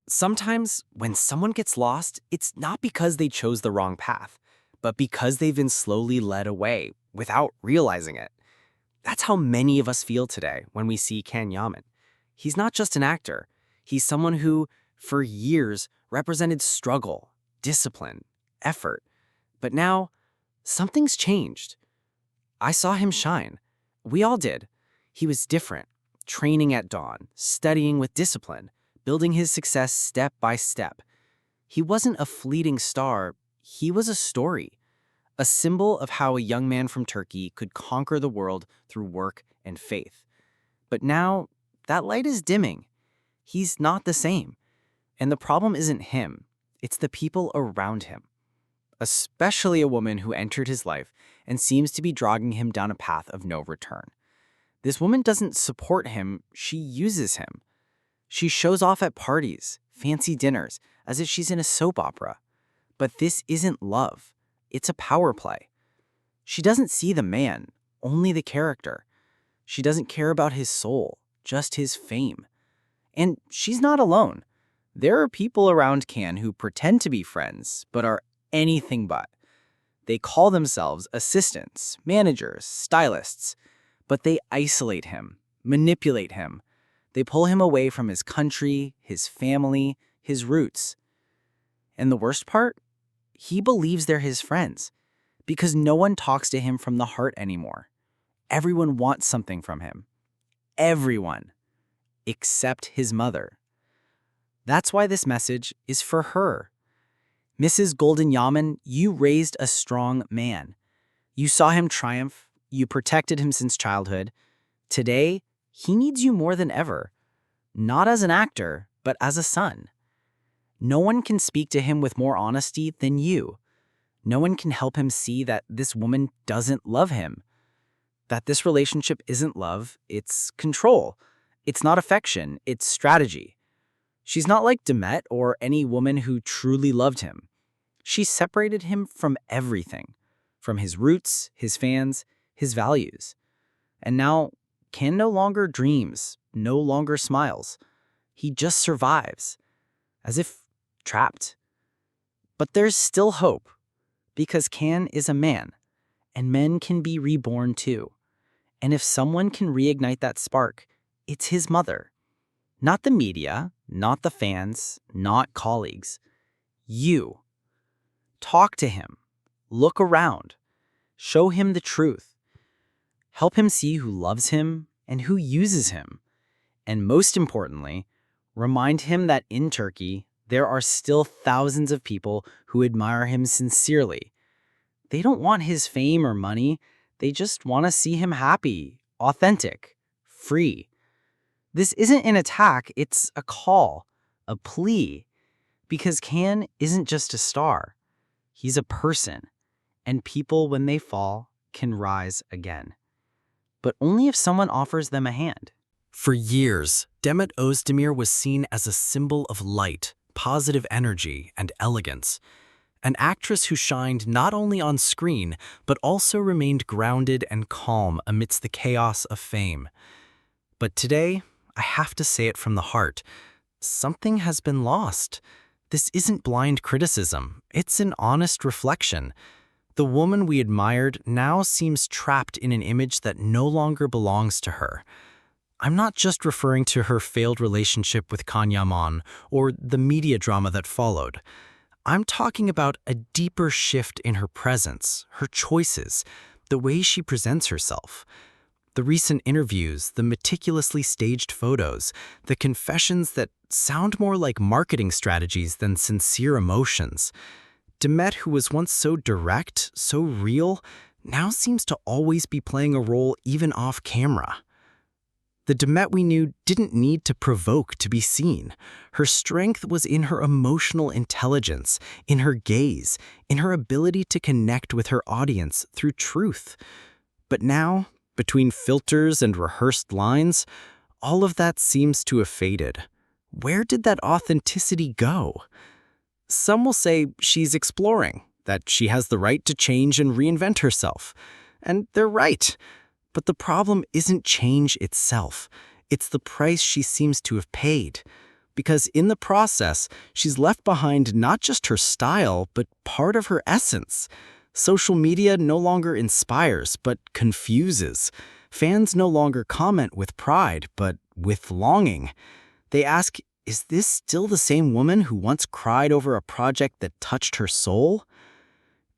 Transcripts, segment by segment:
Sometimes when someone gets lost, it's not because they chose the wrong path, but because they've been slowly led away without realizing it. That's how many of us feel today when we see Can Yaman. He's not just an actor. He's someone who, for years, represented struggle, discipline, effort. But now, something's changed. I saw him shine. We all did. He was different, training at dawn, studying with discipline, building his success step by step. He wasn't a fleeting star, he was a story, a symbol of how a young man from Turkey could conquer the world through work and faith. But now, that light is dimming. He's not the same. And the problem isn't him, it's the people around him, especially a woman who entered his life and seems to be dragging him down a path of no return. This woman doesn't support him, she uses him. She shows off at parties, fancy dinners, as if she's in a soap opera. But this isn't love. It's a power play. She doesn't see the man, only the character. She doesn't care about his soul, just his fame. And she's not alone. There are people around Can who pretend to be friends, but are anything but. They call themselves assistants, managers, stylists, but they isolate him, manipulate him. They pull him away from his country, his family, his roots. And the worst part? He believes they're his friends because no one talks to him from the heart anymore. Everyone wants something from him. Everyone. Except his mother. That's why this message is for her. Mrs. Golden Yaman, you raised a strong man. You saw him triumph. You protected him since childhood. Today, he needs you more than ever. Not as an actor, but as a son. No one can speak to him with more honesty than you. No one can help him see that this woman doesn't love him. That this relationship isn't love, it's control. It's not affection, it's strategy. She's not like Demet or any woman who truly loved him. She separated him from everything, from his roots, his fans, his values. And now, Can no longer dreams, no longer smiles. He just survives, as if trapped. But there's still hope, because Can is a man, and men can be reborn too. And if someone can reignite that spark, it's his mother. Not the media, not the fans, not colleagues. You. Talk to him. Look around. Show him the truth. Help him see who loves him and who uses him. And most importantly, remind him that in Turkey, there are still thousands of people who admire him sincerely. They don't want his fame or money. They just want to see him happy, authentic, free. This isn't an attack, it's a call, a plea. Because Can isn't just a star. He's a person. And people, when they fall, can rise again. But only if someone offers them a hand. For years, Demet Özdemir was seen as a symbol of light, positive energy, and elegance. An actress who shined not only on screen, but also remained grounded and calm amidst the chaos of fame. But today, I have to say it from the heart, something has been lost. This isn't blind criticism, it's an honest reflection. The woman we admired now seems trapped in an image that no longer belongs to her. I'm not just referring to her failed relationship with Can Yaman or the media drama that followed. I'm talking about a deeper shift in her presence, her choices, the way she presents herself. The recent interviews, the meticulously staged photos, the confessions that sound more like marketing strategies than sincere emotions. Demet, who was once so direct, so real, now seems to always be playing a role even off camera. The Demet we knew didn't need to provoke to be seen. Her strength was in her emotional intelligence, in her gaze, in her ability to connect with her audience through truth. But now, between filters and rehearsed lines, all of that seems to have faded. Where did that authenticity go? Some will say she's exploring, that she has the right to change and reinvent herself. And they're right. But the problem isn't change itself. It's the price she seems to have paid. because in the process, she's left behind not just her style, but part of her essence. Social media no longer inspires, but confuses. Fans no longer comment with pride, but with longing. They ask, is this still the same woman who once cried over a project that touched her soul?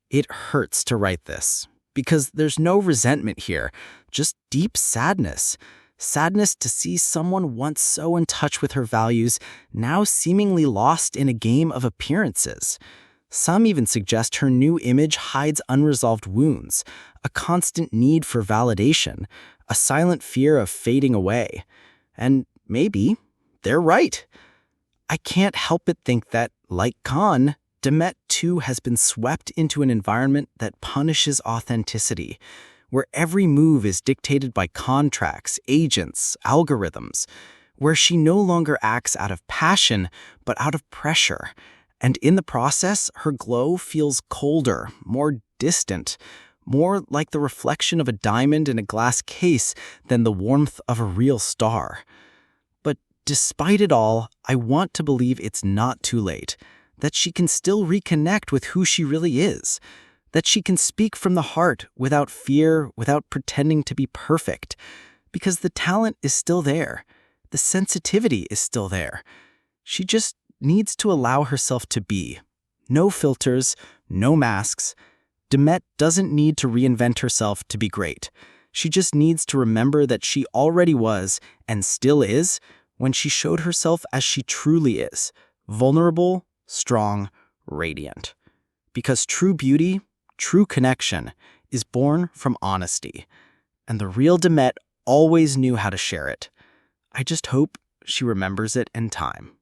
It hurts to write this, because there's no resentment here, just deep sadness. Sadness to see someone once so in touch with her values now seemingly lost in a game of appearances. Some even suggest her new image hides unresolved wounds, a constant need for validation, a silent fear of fading away. And maybe they're right. I can't help but think that, like Khan, Demet too has been swept into an environment that punishes authenticity, where every move is dictated by contracts, agents, algorithms, where she no longer acts out of passion, but out of pressure. And in the process, her glow feels colder, more distant, more like the reflection of a diamond in a glass case than the warmth of a real star. But despite it all, I want to believe it's not too late, that she can still reconnect with who she really is, that she can speak from the heart without fear, without pretending to be perfect, because the talent is still there, the sensitivity is still there. She just needs to allow herself to be. No filters, no masks. Demet doesn't need to reinvent herself to be great. She just needs to remember that she already was, and still is, when she showed herself as she truly is, vulnerable, strong, radiant. Because true beauty, true connection, is born from honesty. And the real Demet always knew how to share it. I just hope she remembers it in time.